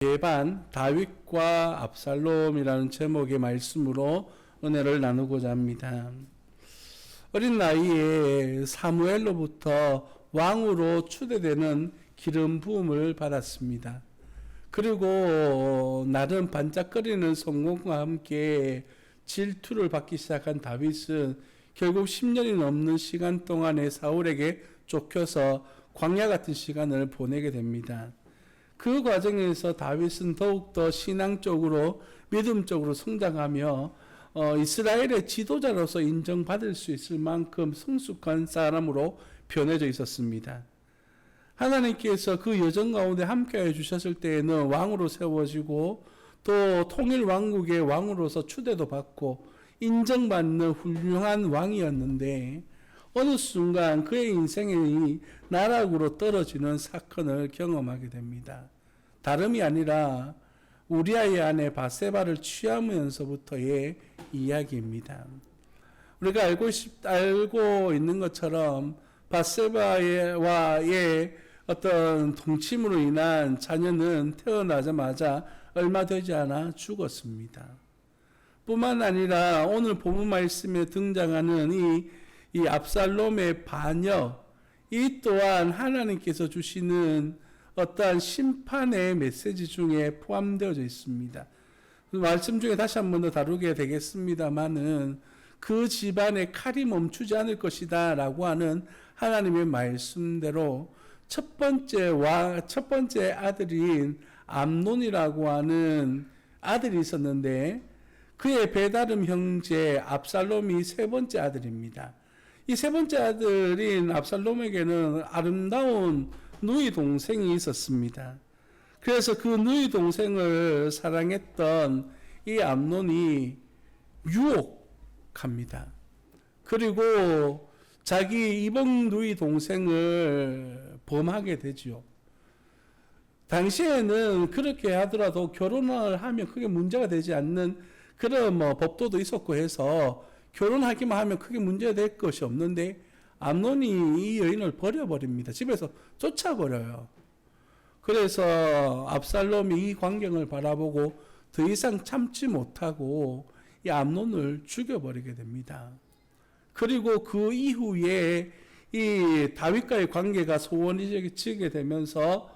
예반 다윗과 압살롬이라는 제목의 말씀으로 은혜를 나누고자 합니다. 어린 나이에 사무엘로부터 왕으로 추대되는 기름 부음을 받았습니다. 그리고 나름 반짝거리는 성공과 함께 질투를 받기 시작한 다윗은 결국 10년이 넘는 시간 동안에 사울에게 쫓겨서 광야 같은 시간을 보내게 됩니다. 그 과정에서 다윗은 더욱더 신앙적으로 믿음적으로 성장하며 이스라엘의 지도자로서 인정받을 수 있을 만큼 성숙한 사람으로 변해져 있었습니다. 하나님께서 그 여정 가운데 함께해 주셨을 때에는 왕으로 세워지고 또 통일 왕국의 왕으로서 추대도 받고 인정받는 훌륭한 왕이었는데 어느 순간 그의 인생이 나락으로 떨어지는 사건을 경험하게 됩니다. 다름이 아니라 우리아의 아내 바세바를 취하면서부터의 이야기입니다. 우리가 알고 있는 것처럼 바세바와의 어떤 동침으로 인한 자녀는 태어나자마자 얼마 되지 않아 죽었습니다. 뿐만 아니라 오늘 본문 말씀에 등장하는 이 압살롬의 반역, 이 또한 하나님께서 주시는 어떠한 심판의 메시지 중에 포함되어져 있습니다. 말씀 중에 다시 한 번 더 다루게 되겠습니다만은 그 집안의 칼이 멈추지 않을 것이다 라고 하는 하나님의 말씀대로 첫 번째 아들인 암논이라고 하는 아들이 있었는데 그의 배다름 형제 압살롬이 세 번째 아들입니다. 이 세 번째 아들인 압살롬에게는 아름다운 누이 동생이 있었습니다. 그래서 그 누이 동생을 사랑했던 이 암논이 유혹합니다. 그리고 자기 이복 누이 동생을 범하게 되죠. 당시에는 그렇게 하더라도 결혼을 하면 크게 문제가 되지 않는 그런 법도도 있었고 해서 결혼하기만 하면 크게 문제가 될 것이 없는데 암논이 이 여인을 버려버립니다. 집에서 쫓아버려요. 그래서 압살롬이 이 광경을 바라보고 더 이상 참지 못하고 이 암논을 죽여버리게 됩니다. 그리고 그 이후에 이 다윗과의 관계가 소원해지게 되면서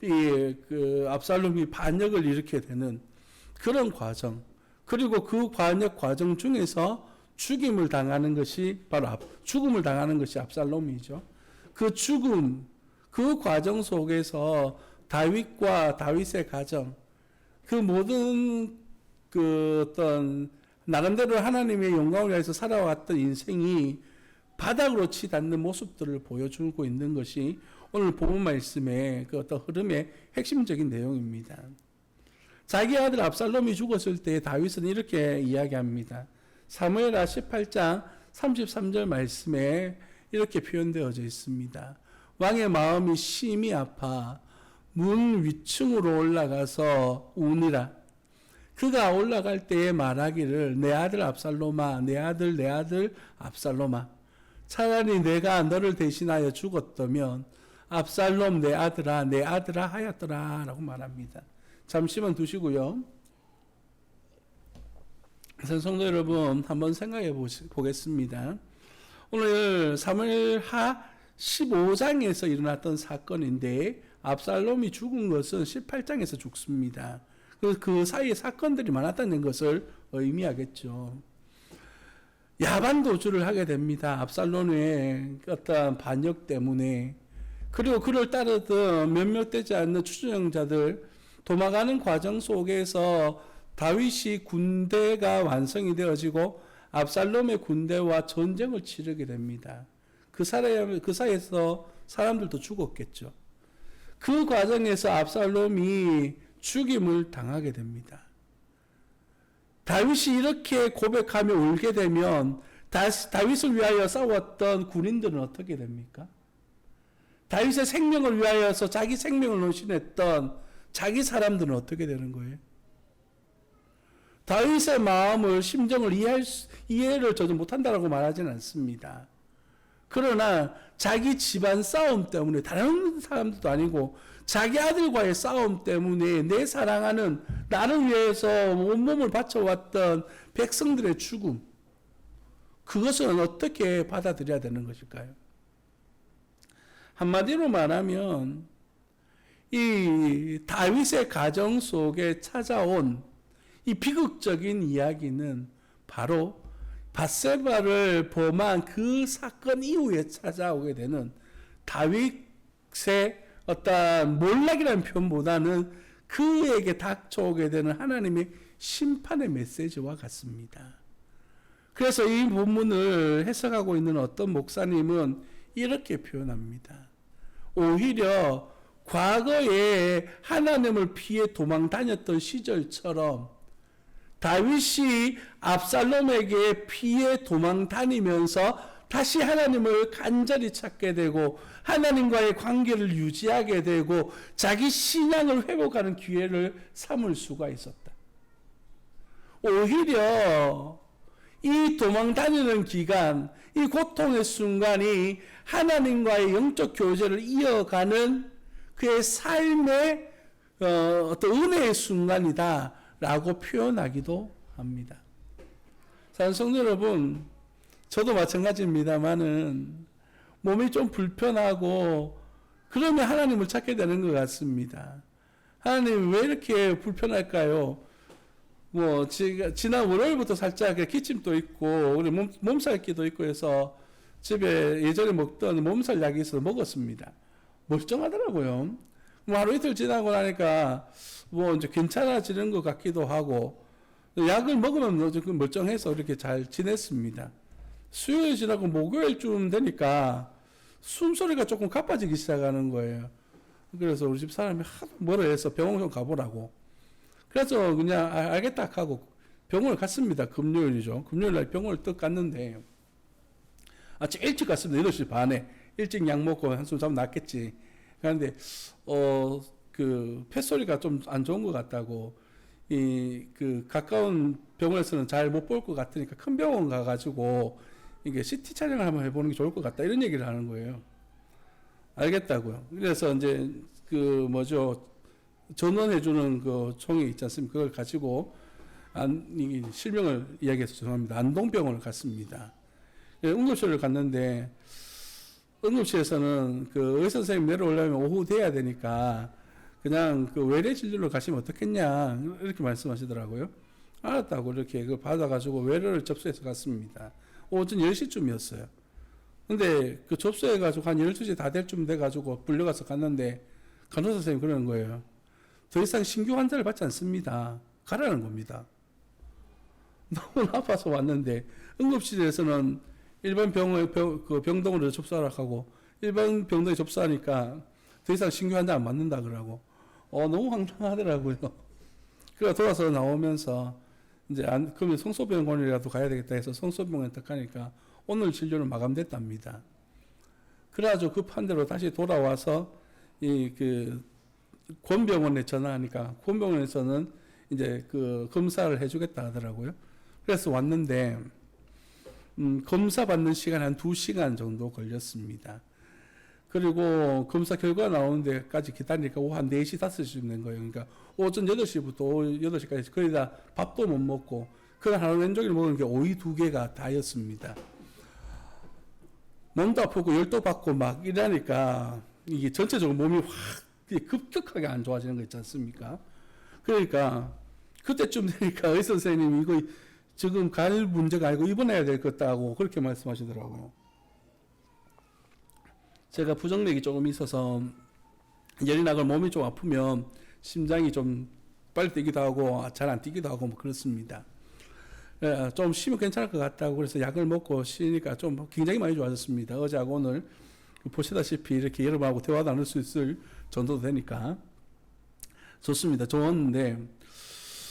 그 압살롬이 반역을 일으키게 되는 그런 과정, 그리고 그 반역 과정 중에서 죽음을 당하는 것이 압살롬이죠. 그 죽음, 그 과정 속에서 다윗과 다윗의 가정, 그 모든 그 어떤 나름대로 하나님의 영광을 위해서 살아왔던 인생이 바닥으로 치닫는 모습들을 보여주고 있는 것이 오늘 본문 말씀의 그 어떤 흐름의 핵심적인 내용입니다. 자기 아들 압살롬이 죽었을 때 다윗은 이렇게 이야기합니다. 사무엘하 18장 33절 말씀에 이렇게 표현되어져 있습니다. 왕의 마음이 심히 아파 문 위층으로 올라가서 우니라. 그가 올라갈 때에 말하기를 내 아들 압살롬아, 내 아들 압살롬아, 차라리 내가 너를 대신하여 죽었다면 압살롬 내 아들아 하였더라 라고 말합니다. 잠시만 두시고요. 성도 여러분, 한번 생각해 보겠습니다. 오늘 사무엘하 15장에서 일어났던 사건인데 압살롬이 죽은 것은 18장에서 죽습니다. 그 사이에 사건들이 많았다는 것을 의미하겠죠. 야반 도주를 하게 됩니다. 압살롬의 어떤 반역 때문에. 그리고 그를 따르던 몇몇 되지 않는 추종자들, 도망가는 과정 속에서 다윗이 군대가 완성이 되어지고 압살롬의 군대와 전쟁을 치르게 됩니다. 그 사이에서 사람들도 죽었겠죠. 그 과정에서 압살롬이 죽임을 당하게 됩니다. 다윗이 이렇게 고백하며 울게 되면 다윗을 위하여 싸웠던 군인들은 어떻게 됩니까? 다윗의 생명을 위하여서 자기 생명을 헌신했던 자기 사람들은 어떻게 되는 거예요? 다윗의 마음을, 심정을 이해를 전혀 못한다라고 말하지는 않습니다. 그러나 자기 집안 싸움 때문에 다른 사람들도 아니고 자기 아들과의 싸움 때문에 내 사랑하는 나를 위해서 온몸을 바쳐왔던 백성들의 죽음, 그것은 어떻게 받아들여야 되는 것일까요? 한마디로 말하면 이 다윗의 가정 속에 찾아온 이 비극적인 이야기는 바로 밧세바를 범한 그 사건 이후에 찾아오게 되는 다윗의 어떤 몰락이라는 표현보다는 그에게 닥쳐오게 되는 하나님의 심판의 메시지와 같습니다. 그래서 이 본문을 해석하고 있는 어떤 목사님은 이렇게 표현합니다. 오히려 과거에 하나님을 피해 도망 다녔던 시절처럼 다윗이 압살롬에게 피해 도망 다니면서 다시 하나님을 간절히 찾게 되고 하나님과의 관계를 유지하게 되고 자기 신앙을 회복하는 기회를 삼을 수가 있었다. 오히려 이 도망 다니는 기간, 이 고통의 순간이 하나님과의 영적 교제를 이어가는 그의 삶의 어떤 은혜의 순간이다라고 표현하기도 합니다. 사랑하는 성도 여러분, 저도 마찬가지입니다만은 몸이 좀 불편하고 그러면 하나님을 찾게 되는 것 같습니다. 하나님 왜 이렇게 불편할까요? 뭐 지난 월요일부터 살짝 기침도 있고 우리 몸살기도 있고 해서 집에 예전에 먹던 몸살 약이 있어서 먹었습니다. 멀쩡하더라고요. 뭐 하루 이틀 지나고 나니까 뭐 이제 괜찮아지는 것 같기도 하고 약을 먹으면 조금 멀쩡해서 이렇게 잘 지냈습니다. 수요일 지나고 목요일쯤 되니까 숨소리가 조금 가빠지기 시작하는 거예요. 그래서 우리 집 사람이 하도 뭐라 해서 병원 좀 가보라고. 그래서 그냥 알겠다 하고 병원을 갔습니다. 금요일이죠. 금요일 날 병원을 딱 갔는데 아침 일찍 갔습니다. 8시 반에. 일찍 약 먹고 한숨 자면 낫겠지. 그런데 그 폐소리가 좀 안 좋은 것 같다고 그 가까운 병원에서는 잘 못 볼 것 같으니까 큰 병원 가가지고 이게 CT 촬영을 한번 해보는 게 좋을 것 같다 이런 얘기를 하는 거예요. 알겠다고요. 그래서 이제 그 전원해주는 그 총이 있지 않습니까? 그걸 가지고 실명을 이야기해서 죄송합니다. 안동병원을 갔습니다. 응급실을 갔는데 응급실에서는 그 의사 선생님 내려오려면 오후 돼야 되니까 그냥 그 외래 진료로 가시면 어떻겠냐 이렇게 말씀하시더라고요. 알았다고 이렇게 그걸 받아가지고 외래를 접수해서 갔습니다. 오전 10시쯤이었어요. 근데 그 접수해가지고 한 12시 다 될 쯤 돼가지고 불려가서 갔는데 간호사 선생님이 그러는 거예요. 더 이상 신규 환자를 받지 않습니다. 가라는 겁니다. 너무 아파서 왔는데 응급실에서는 일반 병동으로 접수하라고 하고 일반 병동에 접수하니까 더 이상 신규 환자 안 맞는다 그러고 너무 황당하더라고요. 그래서 돌아서 나오면서 이제 그러면 성소병원이라도 가야 되겠다 해서 성소병원에 딱 가니까 오늘 진료는 마감됐답니다. 그래가지고 급한 대로 다시 돌아와서 그 권병원에 전화하니까 권병원에서는 이제 그 검사를 해주겠다 하더라고요. 그래서 왔는데 검사 받는 시간 한 2시간 정도 걸렸습니다. 그리고 검사 결과 나오는 데까지 기다리니까 오후 한 4시, 5시쯤 된 거예요. 그러니까 오전 8시부터 오후 8시까지 거의 다 밥도 못 먹고 그날 하루 왼쪽에 먹은 게 오이 2개가 다였습니다. 몸도 아프고 열도 받고 막 이러니까 이게 전체적으로 몸이 확 급격하게 안 좋아지는 거 있지 않습니까? 그러니까 그때쯤 되니까 의사 선생님이 이거 지금 갈 문제가 아니고 입원해야 될 것 같다고 그렇게 말씀하시더라고요. 제가 부정맥이 조금 있어서 열이 나고 몸이 좀 아프면 심장이 좀 빨리 뛰기도 하고 잘 안 뛰기도 하고 뭐 그렇습니다. 좀 쉬면 괜찮을 것 같다고 그래서 약을 먹고 쉬니까 좀 굉장히 많이 좋아졌습니다. 어제하고 오늘 보시다시피 이렇게 여러분하고 대화 나눌 수 있을 정도 되니까 좋습니다. 좋았는데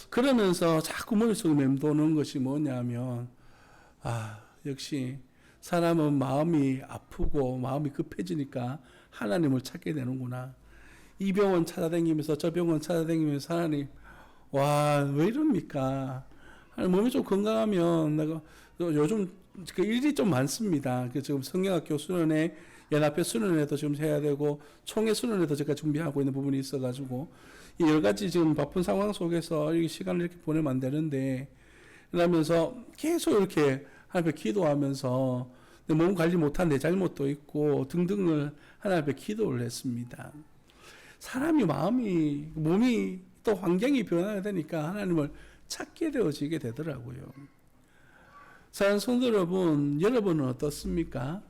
그러면서 자꾸 머릿속에 맴도는 것이 뭐냐면 역시 사람은 마음이 아프고 마음이 급해지니까 하나님을 찾게 되는구나. 이 병원 찾아다니면서 저 병원 찾아다니면서 하나님 왜 이럽니까? 몸이 좀 건강하면 내가 요즘 그 일이 좀 많습니다. 지금 성경학교 수련회 연합회 수련회도 지금 해야 되고 총회 수련회도 제가 준비하고 있는 부분이 있어가지고 이 여러 가지 지금 바쁜 상황 속에서 이 시간을 이렇게 보내면 안 되는데 그러면서 계속 이렇게 하나님 앞에 기도하면서 내 몸 관리 못한 내 잘못도 있고 등등을 하나님 앞에 기도를 했습니다. 사람이 마음이 몸이 또 환경이 변화가 되니까 하나님을 찾게 되어지게 되더라고요. 사랑하는 성도 여러분, 여러분은 어떻습니까?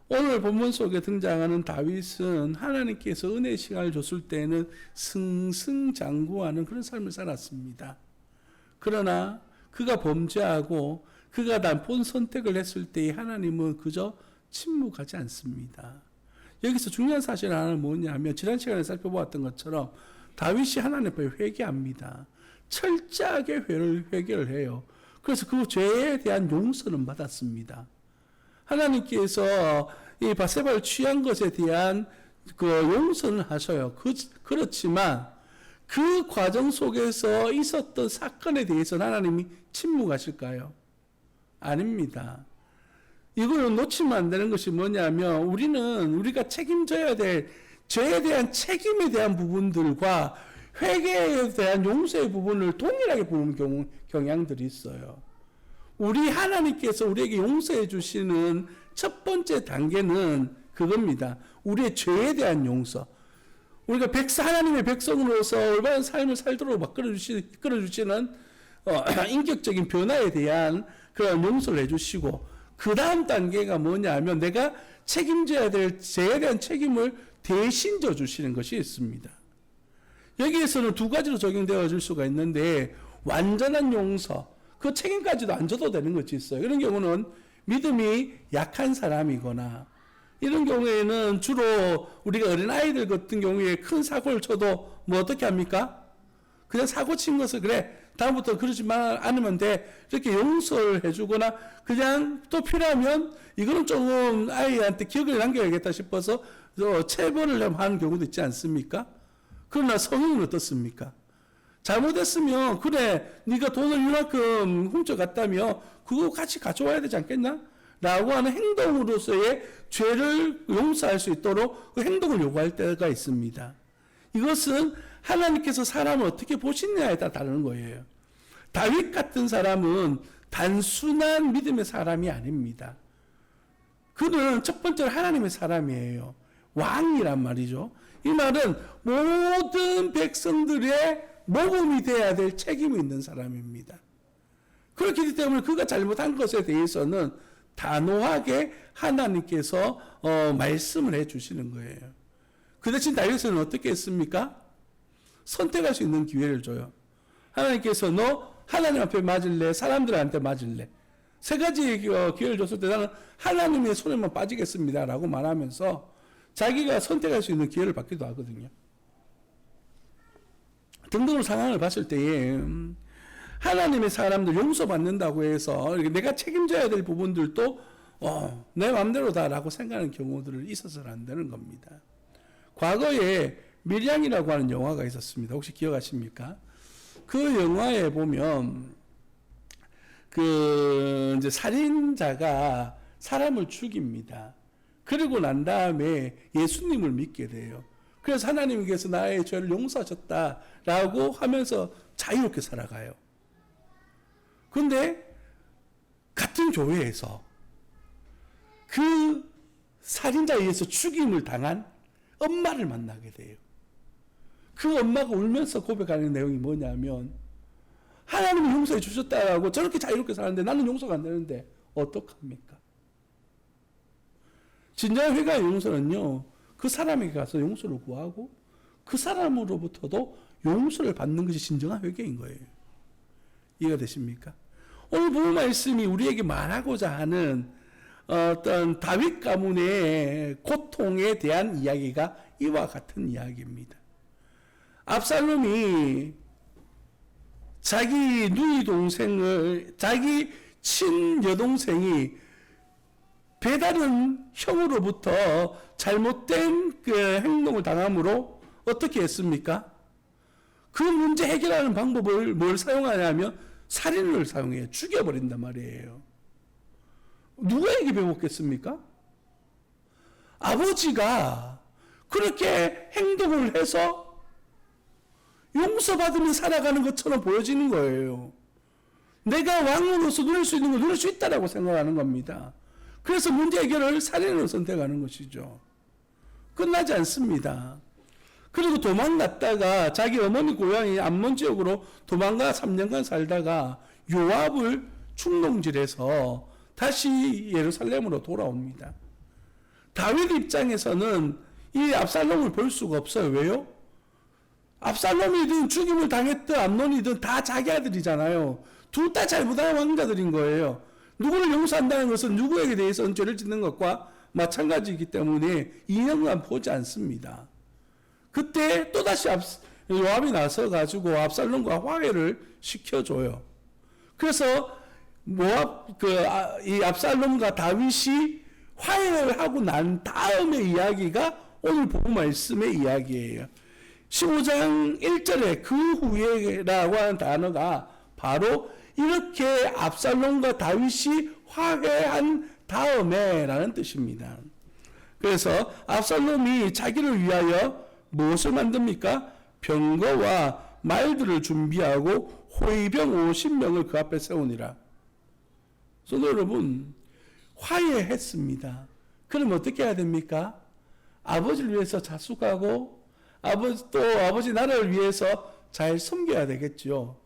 오늘 본문 속에 등장하는 다윗은 하나님께서 은혜의 시간을 줬을 때는 승승장구하는 그런 삶을 살았습니다. 그러나 그가 범죄하고 그가 나쁜 선택을 했을 때 하나님은 그저 침묵하지 않습니다. 여기서 중요한 사실 하나는 뭐냐면 지난 시간에 살펴보았던 것처럼 다윗이 하나님 앞에 회개합니다. 철저하게 회개를 해요. 그래서 그 죄에 대한 용서는 받았습니다. 하나님께서 이 바세바를 취한 것에 대한 그 용서는 하셔요. 그렇지만 그 과정 속에서 있었던 사건에 대해서는 하나님이 침묵하실까요? 아닙니다. 이거는 놓치면 안 되는 것이 뭐냐면 우리가 책임져야 될 죄에 대한 책임에 대한 부분들과 회개에 대한 용서의 부분을 동일하게 보는 경향들이 있어요. 우리 하나님께서 우리에게 용서해 주시는 첫 번째 단계는 그겁니다. 우리의 죄에 대한 용서. 우리가 하나님의 백성으로서 올바른 삶을 살도록 이끌어주시는 인격적인 변화에 대한 그런 용서를 해주시고 그 다음 단계가 뭐냐면 내가 책임져야 될 죄에 대한 책임을 대신 져주시는 것이 있습니다. 여기에서는 두 가지로 적용되어 줄 수가 있는데 완전한 용서, 그 책임까지도 안 져도 되는 것이 있어요. 이런 경우는 믿음이 약한 사람이거나 이런 경우에는 주로 우리가 어린아이들 같은 경우에 큰 사고를 쳐도 뭐 어떻게 합니까? 그냥 사고 친 것을 그래 다음부터 그러지 않으면 돼 이렇게 용서를 해주거나 그냥 또 필요하면 이거는 조금 아이한테 기억을 남겨야겠다 싶어서 체벌을 하는 경우도 있지 않습니까? 그러나 성인은 어떻습니까? 잘못했으면 그래 네가 돈을 이만큼 훔쳐갔다며 그거 같이 가져와야 되지 않겠나? 라고 하는 행동으로서의 죄를 용서할 수 있도록 그 행동을 요구할 때가 있습니다. 이것은 하나님께서 사람을 어떻게 보시느냐에 따라 다른 거예요. 다윗 같은 사람은 단순한 믿음의 사람이 아닙니다. 그는 첫 번째로 하나님의 사람이에요. 왕이란 말이죠. 이 말은 모든 백성들의 모범이 되어야 될 책임이 있는 사람입니다. 그렇기 때문에 그가 잘못한 것에 대해서는 단호하게 하나님께서 말씀을 해주시는 거예요. 그 대신 다윗은 어떻게 했습니까? 선택할 수 있는 기회를 줘요. 하나님께서 너 하나님 앞에 맞을래? 사람들한테 맞을래? 세 가지 기회를 줬을 때 나는 하나님의 손에만 빠지겠습니다 라고 말하면서 자기가 선택할 수 있는 기회를 받기도 하거든요. 등등의 상황을 봤을 때에 하나님의 사람들 용서받는다고 해서 내가 책임져야 될 부분들도 내 마음대로다라고 생각하는 경우들을 있어서는 안 되는 겁니다. 과거에 밀양이라고 하는 영화가 있었습니다. 혹시 기억하십니까? 그 영화에 보면 이제 살인자가 사람을 죽입니다. 그리고 난 다음에 예수님을 믿게 돼요. 그래서 하나님께서 나의 죄를 용서하셨다라고 하면서 자유롭게 살아가요. 그런데 같은 교회에서 그 살인자에 의해서 죽임을 당한 엄마를 만나게 돼요. 그 엄마가 울면서 고백하는 내용이 뭐냐면 하나님이 용서해 주셨다라고 저렇게 자유롭게 사는데 나는 용서가 안 되는데 어떡합니까? 진정한 회개의 용서는요, 그 사람에게 가서 용서를 구하고 그 사람으로부터도 용서를 받는 것이 진정한 회개인 거예요. 이해가 되십니까? 오늘 본문 말씀이 우리에게 말하고자 하는 어떤 다윗 가문의 고통에 대한 이야기가 이와 같은 이야기입니다. 압살롬이 자기 누이 동생을 자기 친여동생이 배다른 형으로부터 잘못된 그 행동을 당함으로 어떻게 했습니까? 그 문제 해결하는 방법을 뭘 사용하냐면 살인을 사용해요. 죽여버린단 말이에요. 누구에게 배웠겠습니까? 아버지가 그렇게 행동을 해서 용서받으며 살아가는 것처럼 보여지는 거예요. 내가 왕으로서 누릴 수 있는 걸 누릴 수 있다라고 생각하는 겁니다. 그래서 문제 해결을 살인으로 선택하는 것이죠. 끝나지 않습니다. 그리고 도망갔다가 자기 어머니 고향이 암몬 지역으로 도망가 3년간 살다가 요압을 충동질해서 다시 예루살렘으로 돌아옵니다. 다윗 입장에서는 이 압살롬을 볼 수가 없어요. 왜요? 압살롬이든 죽임을 당했든 암논이든 다 자기 아들이잖아요. 둘 다 잘못한 왕자들인 거예요. 누구를 용서한다는 것은 누구에게 대해서는 죄를 짓는 것과 마찬가지이기 때문에 2년간 보지 않습니다. 그때 또다시 요압이 나서가지고 압살롬과 화해를 시켜줘요. 그래서 이 압살롬과 다윗이 화해를 하고 난 다음의 이야기가 오늘 본문 말씀의 이야기예요. 15장 1절에 그 후에라고 하는 단어가 바로 이렇게 압살롬과 다윗이 화해한 다음에 라는 뜻입니다. 그래서 압살롬이 자기를 위하여 무엇을 만듭니까? 병거와 말들을 준비하고 호위병 50명을 그 앞에 세우니라. 성도 여러분, 화해했습니다. 그럼 어떻게 해야 됩니까? 아버지를 위해서 자숙하고 아버지 나라를 위해서 잘 섬겨야 되겠죠.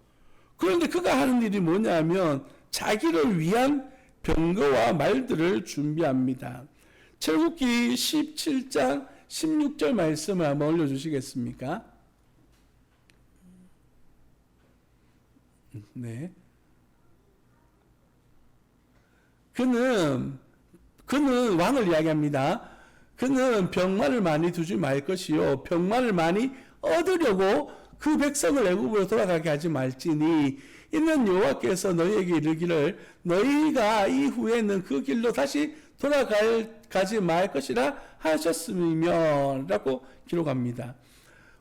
그런데 그가 하는 일이 뭐냐면 자기를 위한 병거와 말들을 준비합니다. 출애굽기 17장 16절 말씀을 한번 올려주시겠습니까? 네. 그는 왕을 이야기합니다. 그는 병마를 많이 두지 말 것이요 병마를 많이 얻으려고 그 백성을 애굽으로 돌아가게 하지 말지니 이는 여호와께서 너희에게 이르기를 너희가 이후에는 그 길로 다시 돌아가지 말 것이라 하셨으며 라고 기록합니다.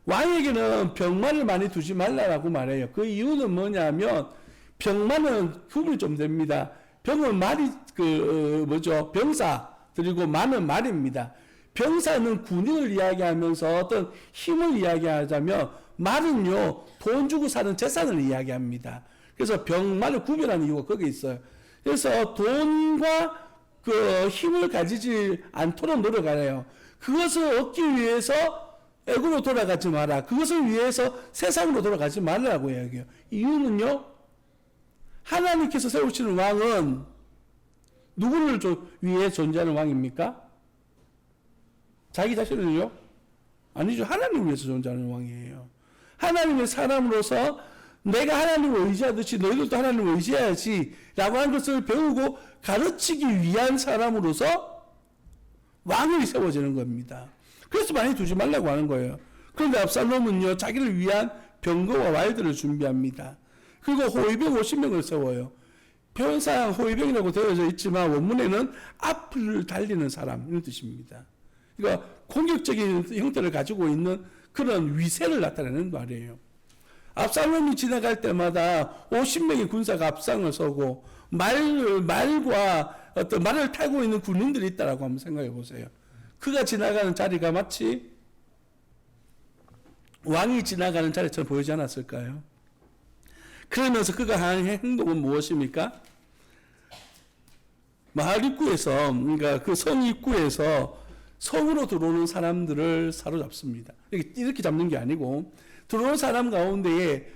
왕에게는 병마를 많이 두지 말라라고 말해요. 그 이유는 뭐냐면 병마는 구분이 좀 됩니다. 병은 말이 병사 그리고 마는 말입니다. 병사는 군인을 이야기하면서 어떤 힘을 이야기하자면 말은요 돈 주고 사는 재산을 이야기합니다. 그래서 병마를 구별하는 이유가 거기 있어요. 그래서 돈과 그 힘을 가지지 않도록 노력하래요. 그것을 얻기 위해서 애굽으로 돌아가지 마라. 그것을 위해서 세상으로 돌아가지 말라고 이야기해요. 이유는요, 하나님께서 세우시는 왕은 누구를 위해 존재하는 왕입니까? 자기 자신을요? 아니죠. 하나님을 위해서 존재하는 왕이에요. 하나님의 사람으로서 내가 하나님을 의지하듯이 너희들도 하나님을 의지해야지 라고 하는 것을 배우고 가르치기 위한 사람으로서 왕이 세워지는 겁니다. 그래서 많이 두지 말라고 하는 거예요. 그런데 압살롬은요 자기를 위한 병거와 말들을 준비합니다. 그리고 호위병 50명을 세워요. 표현상 호위병이라고 되어져 있지만 원문에는 앞을 달리는 사람 이런 뜻입니다. 그러니까 공격적인 형태를 가지고 있는 그런 위세를 나타내는 말이에요. 압살롬이 지나갈 때마다 50명의 군사가 앞상을 서고 말과 어떤 말을 타고 있는 군인들이 있다라고 한번 생각해 보세요. 그가 지나가는 자리가 마치 왕이 지나가는 자리처럼 보이지 않았을까요? 그러면서 그가 하는 행동은 무엇입니까? 마을 입구에서, 그러니까 그 성 입구에서 성으로 들어오는 사람들을 사로잡습니다. 이렇게 잡는 게 아니고 들어오는 사람 가운데에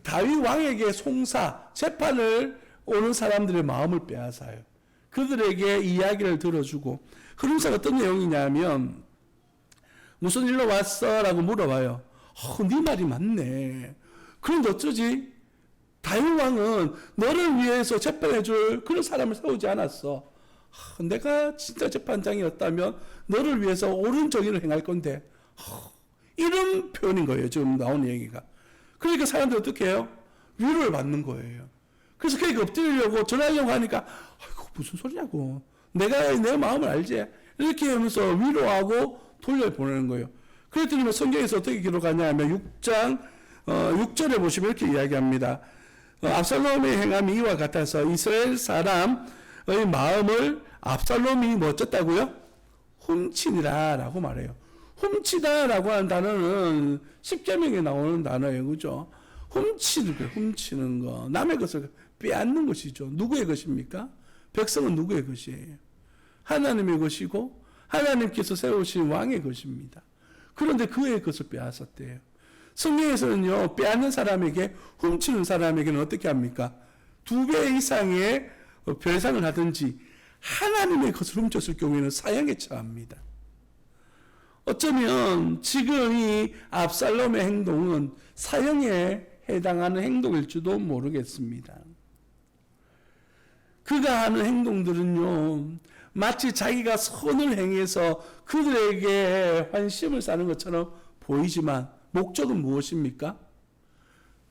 다윗 왕에게 송사, 재판을 오는 사람들의 마음을 빼앗아요. 그들에게 이야기를 들어주고 흐름사가 어떤 내용이냐면 무슨 일로 왔어? 라고 물어봐요. 네 말이 맞네. 그런데 어쩌지? 다윗 왕은 너를 위해서 재판해줄 그런 사람을 세우지 않았어. 내가 진짜 재판장이었다면 너를 위해서 옳은 정의를 행할 건데 이런 표현인 거예요. 지금 나온 얘기가. 그러니까 사람들이 어떻게 해요? 위로를 받는 거예요. 그래서 그에게 엎드리려고 전하려고 하니까 무슨 소리냐고. 내가 내 마음을 알지. 이렇게 하면서 위로하고 돌려보내는 거예요. 그랬더니 성경에서 어떻게 기록하냐 하면 6장 6절에 보시면 이렇게 이야기합니다. 압살롬의 행함이 이와 같아서 이스라엘 사람의 마음을 압살롬이 뭐 어쩌다고요? 훔치니라라고 말해요. 훔치다라고 하는 단어는 십계명에 나오는 단어예요. 그죠? 훔치는 거. 남의 것을 빼앗는 것이죠. 누구의 것입니까? 백성은 누구의 것이에요? 하나님의 것이고 하나님께서 세우신 왕의 것입니다. 그런데 그의 것을 빼앗았대요. 성경에서는요, 빼앗는 사람에게, 훔치는 사람에게는 어떻게 합니까? 2배 이상의 별상을 하든지 하나님의 것을 훔쳤을 경우에는 사형에 처합니다. 어쩌면 지금 이 압살롬의 행동은 사형에 해당하는 행동일지도 모르겠습니다. 그가 하는 행동들은요, 마치 자기가 선을 행해서 그들에게 환심을 사는 것처럼 보이지만 목적은 무엇입니까?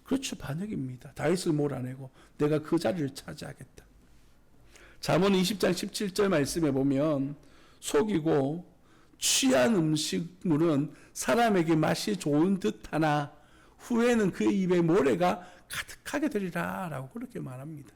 그렇죠, 반역입니다. 다윗을 몰아내고 내가 그 자리를 차지하겠다. 잠언 20장 17절 말씀에 보면 속이고 취한 음식물은 사람에게 맛이 좋은 듯하나 후에는 그 입에 모래가 가득하게 되리라 라고 그렇게 말합니다.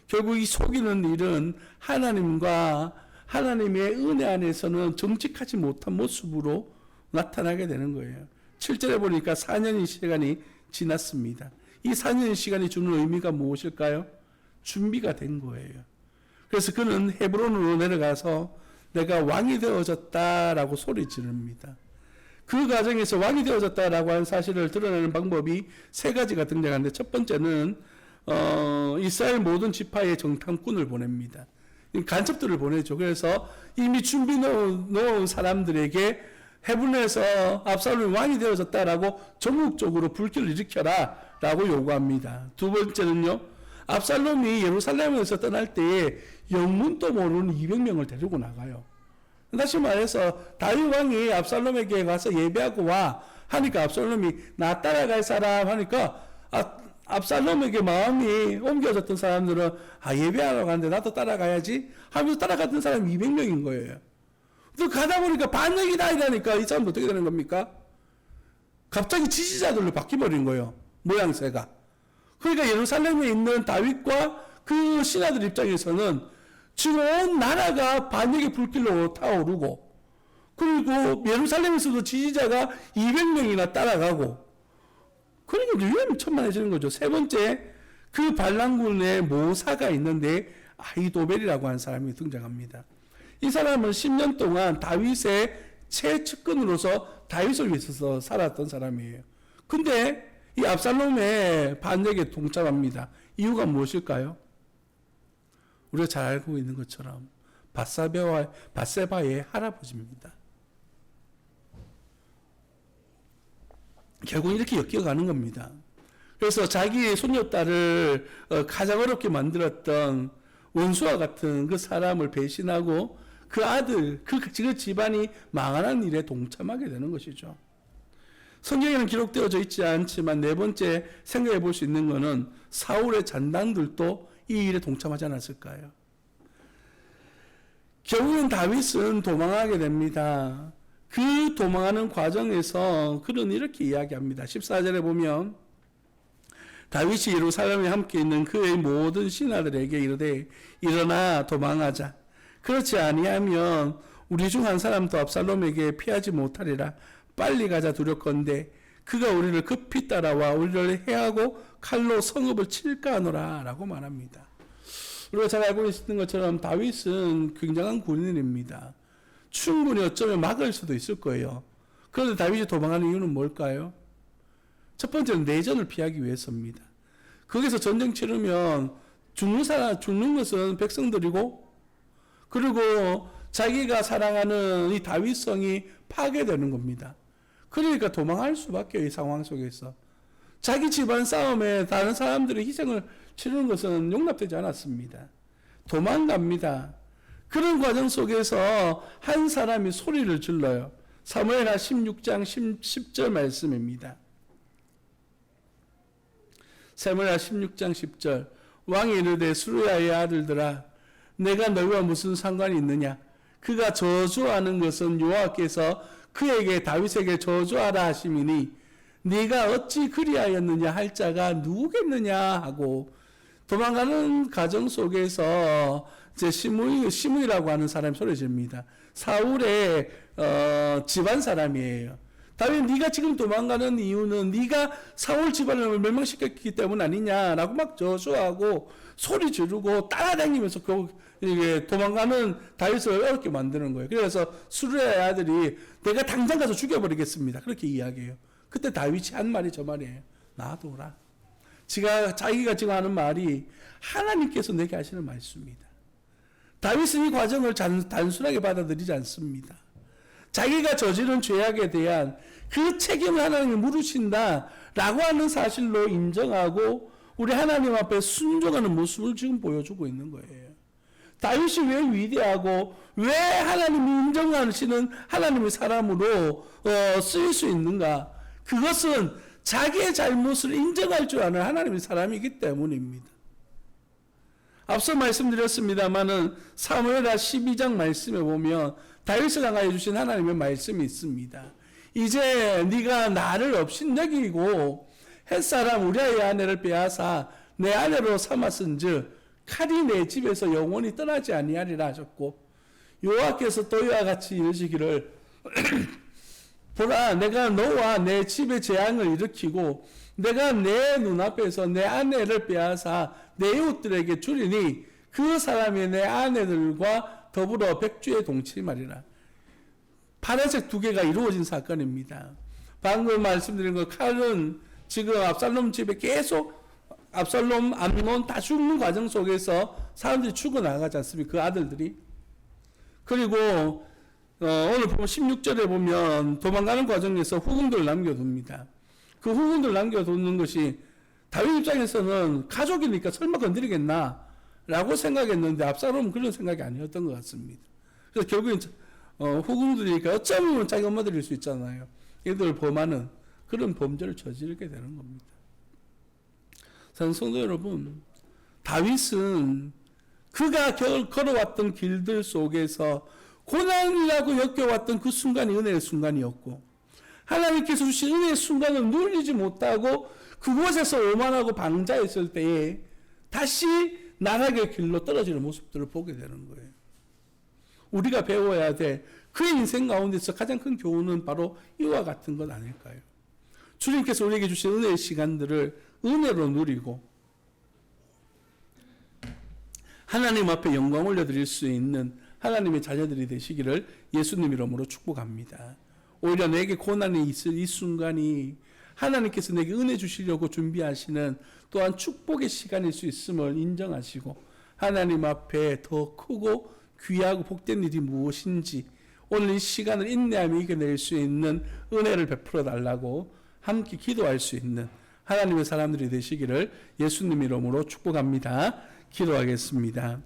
결국 이 속이는 일은 하나님과 하나님의 은혜 안에서는 정직하지 못한 모습으로 나타나게 되는 거예요. 7절에 보니까 4년의 시간이 지났습니다. 이 4년의 시간이 주는 의미가 무엇일까요? 준비가 된 거예요. 그래서 그는 헤브론으로 내려가서 내가 왕이 되어졌다라고 소리 지릅니다. 그 과정에서 왕이 되어졌다라고 하는 사실을 드러내는 방법이 3가지가 등장하는데, 첫 번째는 이스라엘 모든 지파의 정탐꾼을 보냅니다. 간첩들을 보내죠. 그래서 이미 준비 놓은 사람들에게 헤브론에서 압살롬이 왕이 되어졌다라고 전국적으로 불길을 일으켜라 라고 요구합니다. 두 번째는요, 압살롬이 예루살렘에서 떠날 때에 영문도 모르는 200명을 데리고 나가요. 다시 말해서 다윗 왕이 압살롬에게 가서 예배하고 와 하니까 압살롬이 나 따라갈 사람 하니까 압살롬에게 마음이 옮겨졌던 사람들은 예배하러 가는데 나도 따라가야지 하면서 따라갔던 사람이 200명인 거예요. 또 가다 보니까 반역이다 이러니까 이 사람도 어떻게 되는 겁니까? 갑자기 지지자들로 바뀌어버린 거예요. 모양새가. 그러니까 예루살렘에 있는 다윗과 그 신하들 입장에서는 지금 온 나라가 반역의 불길로 타오르고, 그리고 예루살렘에서도 지지자가 200명이나 따라가고, 그러니까 위험천만해지는 거죠. 세 번째, 그 반란군의 모사가 있는데 아히도벨이라고 하는 사람이 등장합니다. 이 사람은 10년 동안 다윗의 최측근으로서 다윗을 위해서 살았던 사람이에요. 근데 이 압살롬의 반역에 동참합니다. 이유가 무엇일까요? 우리가 잘 알고 있는 것처럼 밧세바의 할아버지입니다. 결국 이렇게 엮여가는 겁니다. 그래서 자기의 손녀딸을 가장 어렵게 만들었던 원수와 같은 그 사람을 배신하고 그 아들, 그 집안이 망하는 일에 동참하게 되는 것이죠. 성경에는 기록되어져 있지 않지만 4번째 생각해 볼 수 있는 것은 사울의 잔당들도 이 일에 동참하지 않았을까요? 결국엔 다윗은 도망하게 됩니다. 그 도망하는 과정에서 그는 이렇게 이야기합니다. 14절에 보면 다윗이 예루살렘에 함께 있는 그의 모든 신하들에게 이르되 일어나 도망하자. 그렇지 아니하면 우리 중 한 사람도 압살롬에게 피하지 못하리라. 빨리 가자 두렵건대 그가 우리를 급히 따라와 우리를 해하고 칼로 성읍을 칠까 하노라 라고 말합니다. 우리가 잘 알고 있는 것처럼 다윗은 굉장한 군인입니다. 충분히 어쩌면 막을 수도 있을 거예요. 그런데 다윗이 도망하는 이유는 뭘까요? 첫 번째는 내전을 피하기 위해서입니다. 거기서 전쟁 치르면 죽는 것은 백성들이고, 그리고 자기가 사랑하는 이 다윗성이 파괴되는 겁니다. 그러니까 도망할 수밖에 이 상황 속에서. 자기 집안 싸움에 다른 사람들의 희생을 치르는 것은 용납되지 않았습니다. 도망갑니다. 그런 과정 속에서 한 사람이 소리를 질러요. 사무엘하 16장 10절 말씀입니다. 사무엘하 16장 10절 왕이 이르되 수르야의 아들들아 내가 너희와 무슨 상관이 있느냐? 그가 저주하는 것은 여호와께서 그에게 다윗에게 저주하라 하심이니 네가 어찌 그리하였느냐 할 자가 누구겠느냐 하고, 도망가는 과정 속에서 이제 시므이라고 하는 사람이 소리 지릅니다. 사울의 집안 사람이에요. 다윗, 네가 지금 도망가는 이유는 네가 사울 집안을 멸망시켰기 때문 아니냐라고 막 저주하고 소리 지르고 따라다니면서 이게 도망가는 다윗을 어렵게 만드는 거예요. 그래서 수르의 아들이 내가 당장 가서 죽여버리겠습니다, 그렇게 이야기해요. 그때 다윗이 한 말이 저 말이에요. 놔둬라. 자기가 지금 하는 말이 하나님께서 내게 하시는 말씀입니다. 다윗은 이 과정을 단순하게 받아들이지 않습니다. 자기가 저지른 죄악에 대한 그 책임을 하나님이 물으신다라고 하는 사실로 인정하고 우리 하나님 앞에 순종하는 모습을 지금 보여주고 있는 거예요. 다윗이 왜 위대하고 왜 하나님이 인정하시는 하나님의 사람으로 쓰일 수 있는가? 그것은 자기의 잘못을 인정할 줄 아는 하나님의 사람이기 때문입니다. 앞서 말씀드렸습니다마는 사무엘하 12장 말씀에 보면 다윗을 향하여 주신 하나님의 말씀이 있습니다. 이제 네가 나를 업신여기고 햇사람 우리아의 아내를 빼앗아 내 아내로 삼았은즉 칼이 내 집에서 영원히 떠나지 아니하리라 하셨고, 여호와께서 또 이와 같이 이르시기를 보라, 내가 너와 내 집에 재앙을 일으키고 내가 내 눈앞에서 내 아내를 빼앗아 내 이웃들에게 주리니 그 사람이 내 아내들과 더불어 백주에 동침하리라. 파란색 두 개가 이루어진 사건입니다. 방금 말씀드린 거, 칼은 지금 압살롬 집에 계속 압살롬, 암논 다 죽는 과정 속에서 사람들이 죽어나가지 않습니까? 그 아들들이. 그리고 오늘 보면 16절에 보면 도망가는 과정에서 후궁들을 남겨둡니다. 그 후궁들을 남겨두는 것이 다윗 입장에서는 가족이니까 설마 건드리겠나 라고 생각했는데 압살롬은 그런 생각이 아니었던 것 같습니다. 그래서 결국엔 후궁들이니까 어쩌면 자기 엄마들일 수 있잖아요. 얘들 범하는 그런 범죄를 저지르게 되는 겁니다. 성도 여러분, 다윗은 그가 걸어왔던 길들 속에서 고난이라고 엮여왔던 그 순간이 은혜의 순간이었고, 하나님께서 주신 은혜의 순간을 누리지 못하고 그곳에서 오만하고 방자했을 때에 다시 나락의 길로 떨어지는 모습들을 보게 되는 거예요. 우리가 배워야 될 그의 인생 가운데서 가장 큰 교훈은 바로 이와 같은 것 아닐까요? 주님께서 우리에게 주신 은혜의 시간들을 은혜로 누리고 하나님 앞에 영광 올려드릴 수 있는 하나님의 자녀들이 되시기를 예수님 이름으로 축복합니다. 오히려 내게 고난이 있을 이 순간이 하나님께서 내게 은혜 주시려고 준비하시는 또한 축복의 시간일 수 있음을 인정하시고 하나님 앞에 더 크고 귀하고 복된 일이 무엇인지 오늘 이 시간을 인내하며 이겨낼 수 있는 은혜를 베풀어 달라고 함께 기도할 수 있는 하나님의 사람들이 되시기를 예수님 이름으로 축복합니다. 기도하겠습니다.